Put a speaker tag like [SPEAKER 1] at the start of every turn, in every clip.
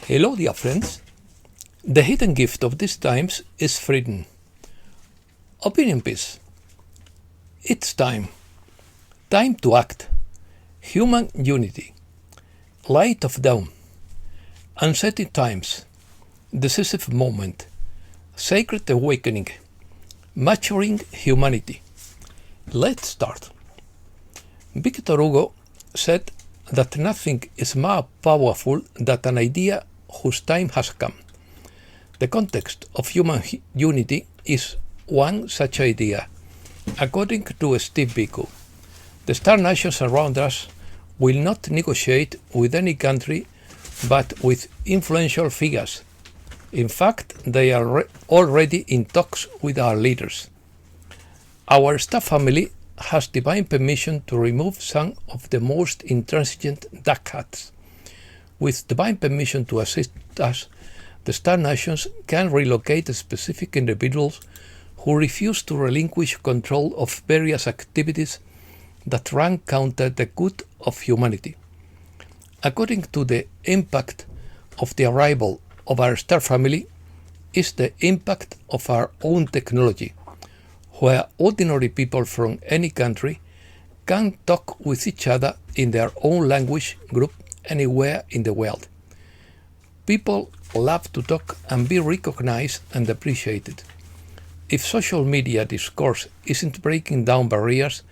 [SPEAKER 1] Hello, dear friends. The hidden gift of these times is freedom. Opinion piece. It's time. Time to act. Human unity. Light of dawn. Unsettled times. Decisive moment. Sacred awakening. Maturing humanity. Let's start. Victor Hugo said that nothing is more powerful than an idea whose time has come. The context of human unity is one such idea. According to Steve Biko, the star nations around us will not negotiate with any country but with influential figures. In fact, they are already in talks with our leaders. Our star family has divine permission to remove some of the most intransigent dark hats. With divine permission to assist us, the star nations can relocate specific individuals who refuse to relinquish control of various activities that run counter the good of humanity. According to the impact of the arrival of our star family is the impact of our own technology, where ordinary people from any country can talk with each other in their own language group anywhere in the world. People love to talk and be recognized and appreciated. If social media discourse isn't breaking down barriers,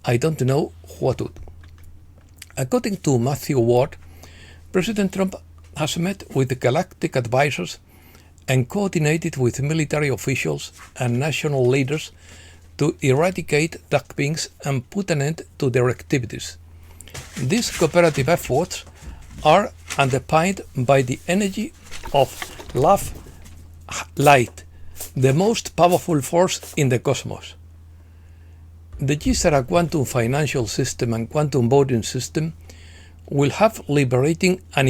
[SPEAKER 1] I don't know what would. According to Matthew Ward, President Trump has met with galactic advisors and coordinated with military officials and national leaders to eradicate dark beings and put an end to their activities. These cooperative efforts are underpinned by the energy of love, light, the most powerful force in the cosmos. The GSARA quantum financial system and quantum voting system will have liberating and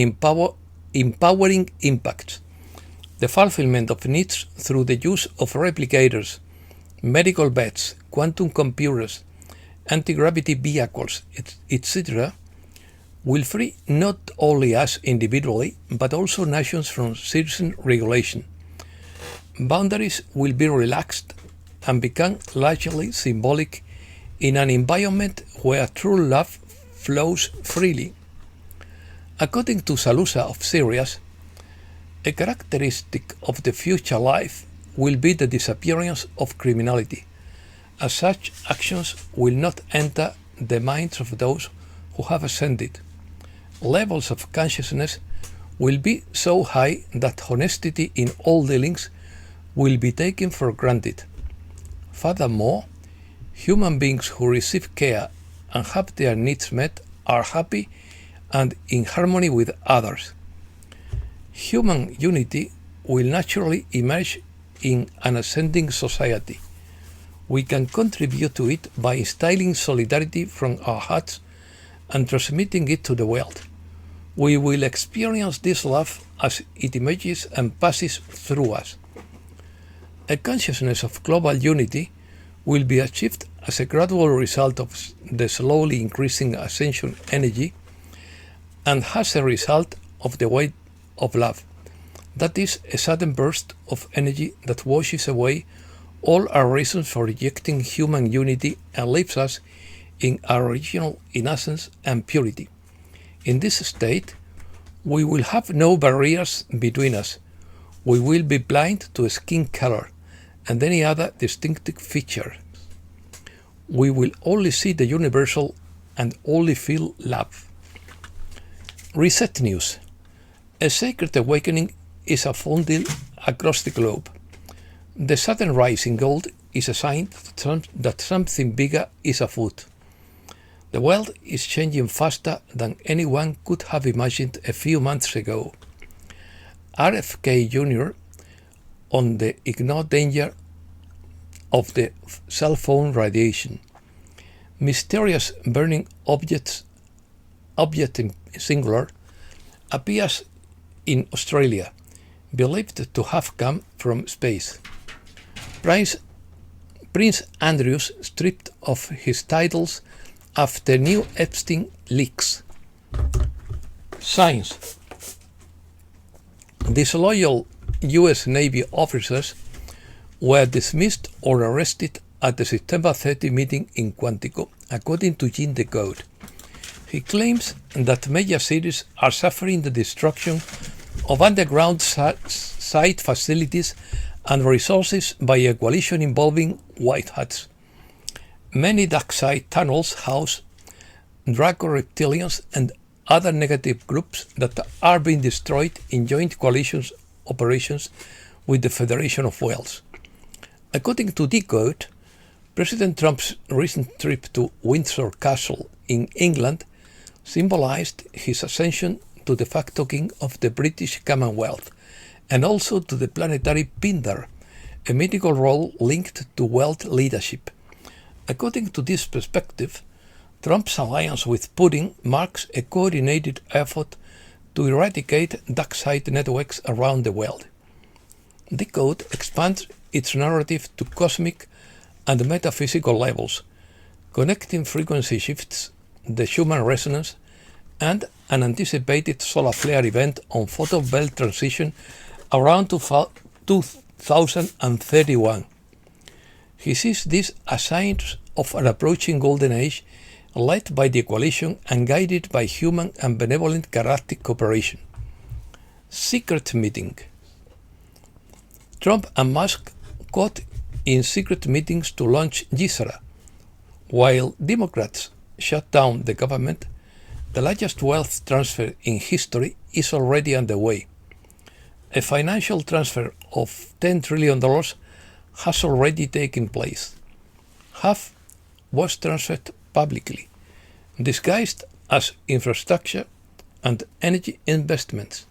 [SPEAKER 1] empowering impacts. The fulfillment of needs through the use of replicators, medical beds, quantum computers, anti-gravity vehicles, etc., will free not only us individually, but also nations from citizen regulation. Boundaries will be relaxed and become largely symbolic in an environment where true love flows freely. According to Salusa of Sirius, a characteristic of the future life will be the disappearance of criminality, as such actions will not enter the minds of those who have ascended. Levels of consciousness will be so high that honesty in all dealings will be taken for granted. Furthermore, human beings who receive care and have their needs met are happy and in harmony with others. Human unity will naturally emerge in an ascending society. We can contribute to it by instilling solidarity from our hearts and transmitting it to the world. We will experience this love as it emerges and passes through us. A consciousness of global unity will be achieved as a gradual result of the slowly increasing ascension energy and as a result of the weight of love. That is a sudden burst of energy that washes away all our reasons for rejecting human unity and leaves us in our original innocence and purity. In this state, we will have no barriers between us. We will be blind to skin color and any other distinctive feature. We will only see the universal and only feel love. Reset News. A sacred awakening is unfolding across the globe. The sudden rise in gold is a sign that something bigger is afoot. The world is changing faster than anyone could have imagined a few months ago. RFK Jr. on the ignore danger of the cell phone radiation. Mysterious burning object in singular, appears in Australia, believed to have come from space. Prince Andrews stripped of his titles after new Epstein leaks. Science. Disloyal US Navy officers were dismissed or arrested at the September 30 meeting in Quantico, according to Jim the Code. He claims that major cities are suffering the destruction of underground site facilities and resources by a coalition involving white hats. Many dark side tunnels house Draco reptilians and other negative groups that are being destroyed in joint coalition operations with the Federation of Wales. According to Decode, President Trump's recent trip to Windsor Castle in England symbolized his ascension to de facto king of the British Commonwealth and also to the planetary Pindar, a mythical role linked to world leadership. According to this perspective, Trump's alliance with Putin marks a coordinated effort to eradicate dark side networks around the world. Decode expands its narrative to cosmic and metaphysical levels, connecting frequency shifts, the Schumann resonance, and an anticipated solar flare event on photon belt transition around 2031. He sees this as signs of an approaching golden age led by the coalition and guided by human and benevolent galactic cooperation. Secret meeting. Trump and Musk caught in secret meetings to launch Decisive. While Democrats shut down the government, the largest wealth transfer in history is already underway. A financial transfer of $10 trillion has already taken place. Half was transferred publicly, disguised as infrastructure and energy investments.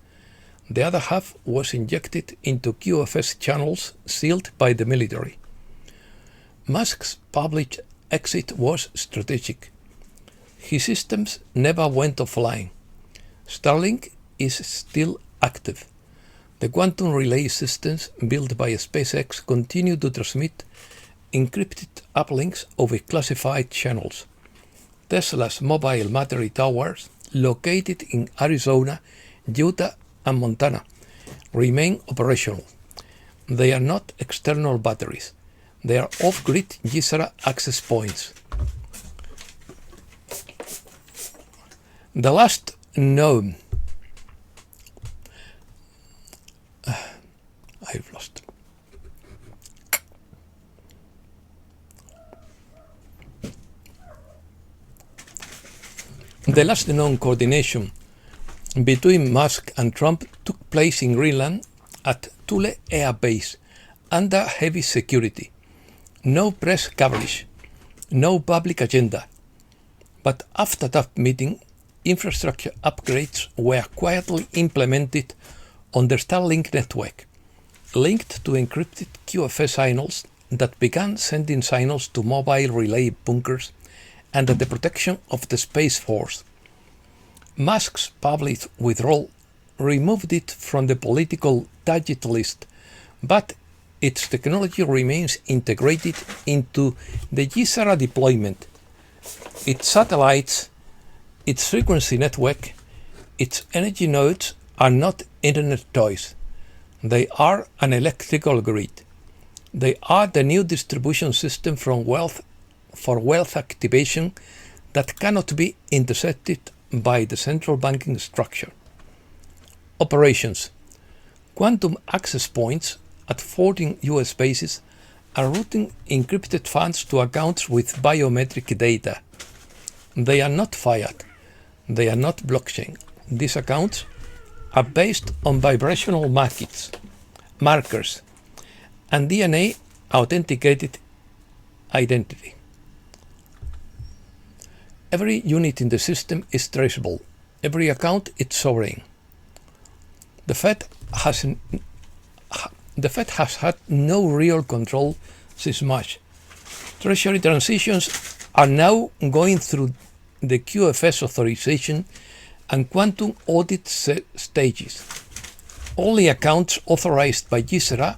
[SPEAKER 1] The other half was injected into QFS channels sealed by the military. Musk's public exit was strategic. His systems never went offline. Starlink is still active. The quantum relay systems built by SpaceX continue to transmit encrypted uplinks over classified channels. Tesla's mobile battery towers, located in Arizona, Utah, and Montana, remain operational. They are not external batteries. They are off-grid Gisara access points. The last known I've lost. The last known coordination between Musk and Trump took place in Greenland at Thule Air Base under heavy security. No press coverage, no public agenda. But after that meeting, infrastructure upgrades were quietly implemented on the Starlink network, linked to encrypted QFS signals that began sending signals to mobile relay bunkers under the protection of the Space Force. Musk's public withdrawal removed it from the political target list, but its technology remains integrated into the Gisara deployment. Its satellites, its frequency network, its energy nodes are not internet toys. They are an electrical grid. They are the new distribution system for wealth activation that cannot be intercepted by the central banking structure. Operations. Quantum access points at 14 US bases are routing encrypted funds to accounts with biometric data. They are not fiat. They are not blockchain. These accounts are based on vibrational markers, and DNA authenticated identity. Every unit in the system is traceable. Every account is sovereign. The Fed has had no real control since March. Treasury transitions are now going through the QFS authorization and quantum audit stages. Only accounts authorized by Gisara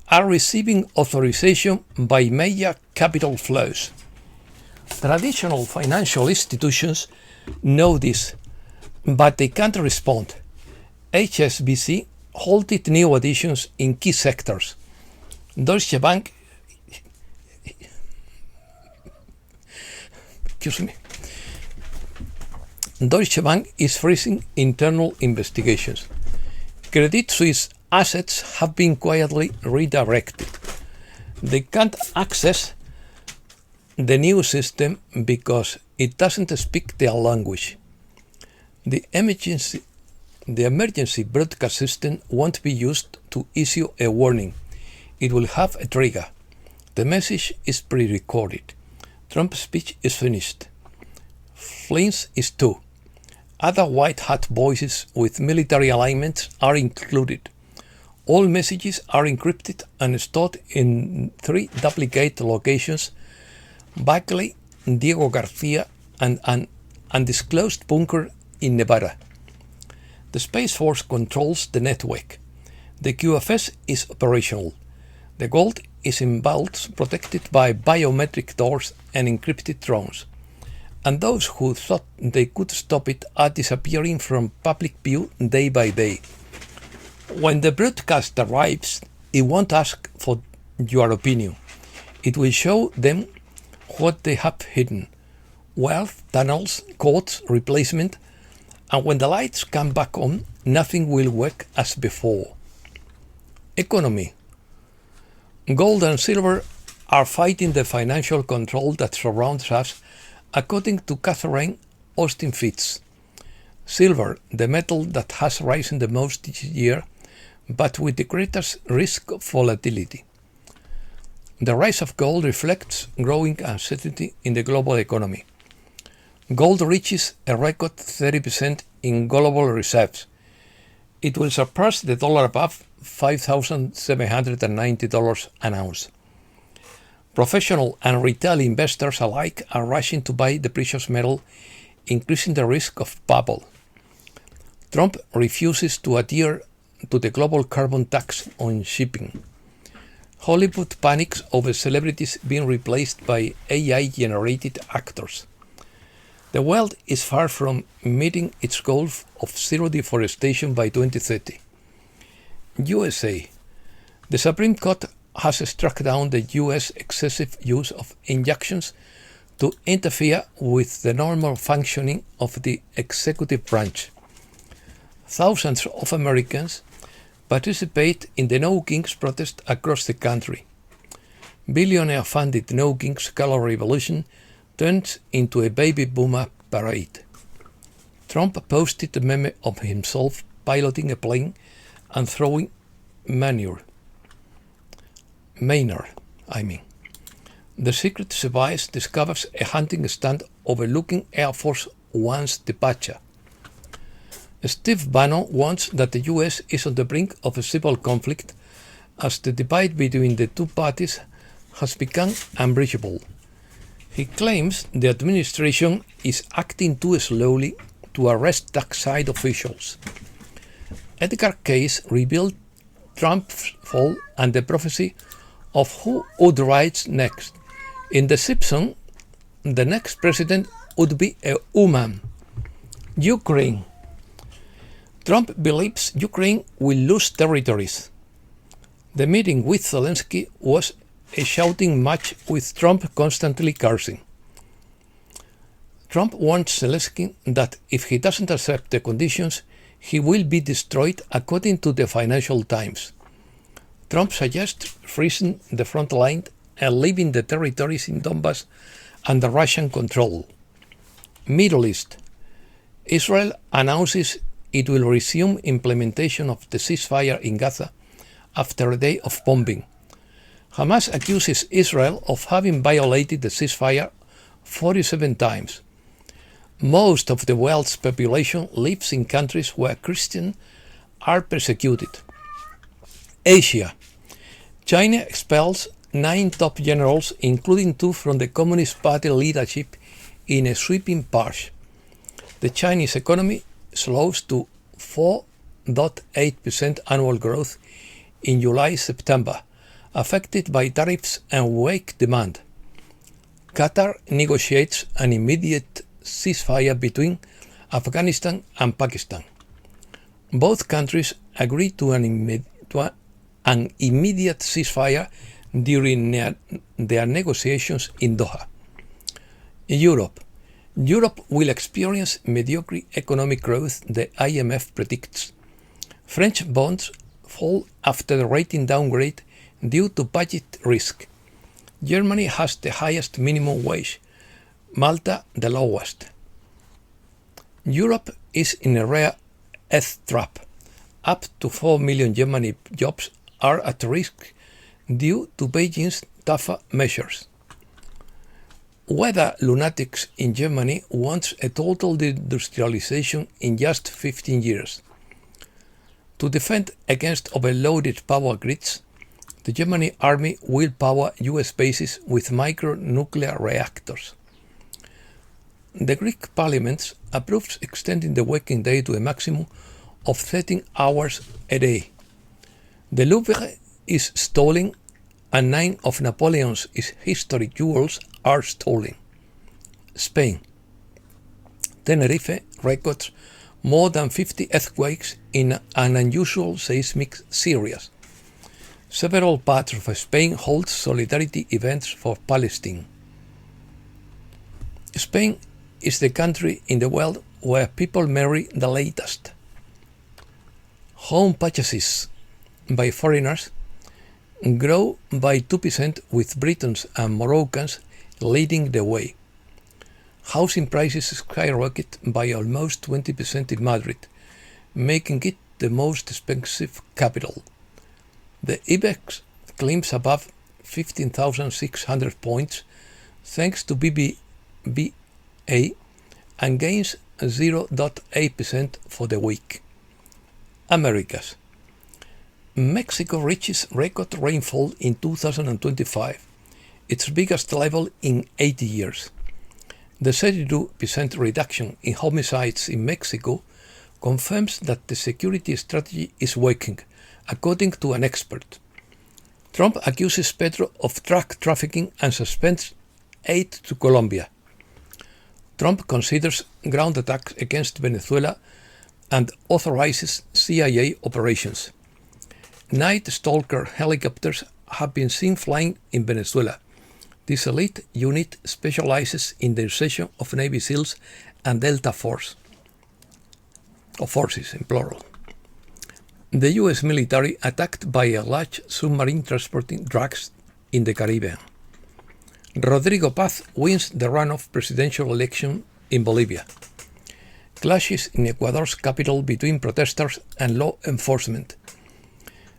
[SPEAKER 1] are receiving authorization by major capital flows. Traditional financial institutions know this, but they can't respond. HSBC halted new additions in key sectors. Deutsche Bank Deutsche Bank is freezing internal investigations. Credit Suisse assets have been quietly redirected. They can't access the new system because it doesn't speak their language. The emergency broadcast system won't be used to issue a warning. It will have a trigger. The message is pre-recorded. Trump's speech is finished. Flynn's is too. Other white hat voices with military alignments are included. All messages are encrypted and stored in 3 duplicate locations: Buckley, Diego Garcia, and an undisclosed bunker in Nevada. The Space Force controls the network. The QFS is operational. The gold is in vaults protected by biometric doors and encrypted drones. And those who thought they could stop it are disappearing from public view day by day. When the broadcast arrives, it won't ask for your opinion. It will show them what they have hidden: wealth, tunnels, codes, replacement, and when the lights come back on, nothing will work as before. Economy. Gold and silver are fighting the financial control that surrounds us, according to Catherine Austin Fitts. Silver, the metal that has risen the most this year, but with the greatest risk of volatility. The rise of gold reflects growing uncertainty in the global economy. Gold reaches a record 30% in global reserves. It will surpass the dollar above $5,790 an ounce. Professional and retail investors alike are rushing to buy the precious metal, increasing the risk of bubble. Trump refuses to adhere to the global carbon tax on shipping. Hollywood panics over celebrities being replaced by AI-generated actors. The world is far from meeting its goal of zero deforestation by 2030. USA. The Supreme Court has struck down the U.S. excessive use of injunctions to interfere with the normal functioning of the executive branch. Thousands of Americans participate in the No Kings protest across the country. Billionaire-funded No Kings color revolution turns into a baby boomer parade. Trump posted a meme of himself piloting a plane and throwing manure. The Secret Service discovers a hunting stand overlooking Air Force One's departure. Steve Bannon warns that the US is on the brink of a civil conflict as the divide between the two parties has become unbridgeable. He claims the administration is acting too slowly to arrest dark side officials. Edgar Cayce revealed Trump's fall and the prophecy of who would rise next. In The Simpsons, the next president would be a woman. Ukraine. Trump believes Ukraine will lose territories. The meeting with Zelensky was a shouting match with Trump constantly cursing. Trump warns Zelensky that if he doesn't accept the conditions, he will be destroyed, according to the Financial Times. Trump suggests freezing the front line and leaving the territories in Donbass under Russian control. Middle East. Israel announces it will resume implementation of the ceasefire in Gaza after a day of bombing. Hamas accuses Israel of having violated the ceasefire 47 times. Most of the world's population lives in countries where Christians are persecuted. Asia. China expels 9 top generals, including 2 from the Communist Party leadership, in a sweeping purge. The Chinese economy slows to 4.8% annual growth in July-September, affected by tariffs and weak demand. Qatar negotiates an immediate ceasefire between Afghanistan and Pakistan. Both countries agreed to an immediate ceasefire during their negotiations in Doha. Europe will experience mediocre economic growth, the IMF predicts. French bonds fall after the rating downgrade due to budget risk. Germany has the highest minimum wage, Malta the lowest. Europe is in a rare earth trap. Up to 4 million German jobs are at risk due to Beijing's tougher measures. Whether lunatics in Germany wants a total deindustrialization in just 15 years. To defend against overloaded power grids, the German army will power US bases with micro-nuclear reactors. The Greek parliament approves extending the working day to a maximum of 13 hours a day. The Louvre is stalling, and 9 of Napoleon's historic jewels are stolen. Spain. Tenerife records more than 50 earthquakes in an unusual seismic series. Several parts of Spain hold solidarity events for Palestine. Spain is the country in the world where people marry the latest. Home purchases by foreigners grow by 2%, with Britons and Moroccans leading the way. Housing prices skyrocket by almost 20% in Madrid, making it the most expensive capital. The IBEX climbs above 15,600 points thanks to BBVA and gains 0.8% for the week. Americas. Mexico reaches record rainfall in 2025, its biggest level in 80 years. The 32% reduction in homicides in Mexico confirms that the security strategy is working, according to an expert. Trump accuses Petro of drug trafficking and suspends aid to Colombia. Trump considers ground attacks against Venezuela and authorizes CIA operations. Night Stalker helicopters have been seen flying in Venezuela. This elite unit specializes in the insertion of Navy SEALs and Delta Force, or forces in plural. The US military attacked by a large submarine transporting drugs in the Caribbean. Rodrigo Paz wins the runoff presidential election in Bolivia. Clashes in Ecuador's capital between protesters and law enforcement.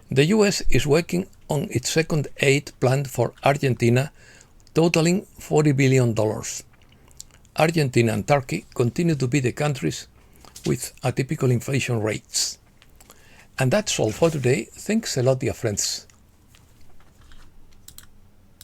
[SPEAKER 1] The US is working on its second aid plan for Argentina, totaling $40 billion. Argentina and Turkey continue to be the countries with atypical inflation rates. And that's all for today. Thanks a lot, dear friends.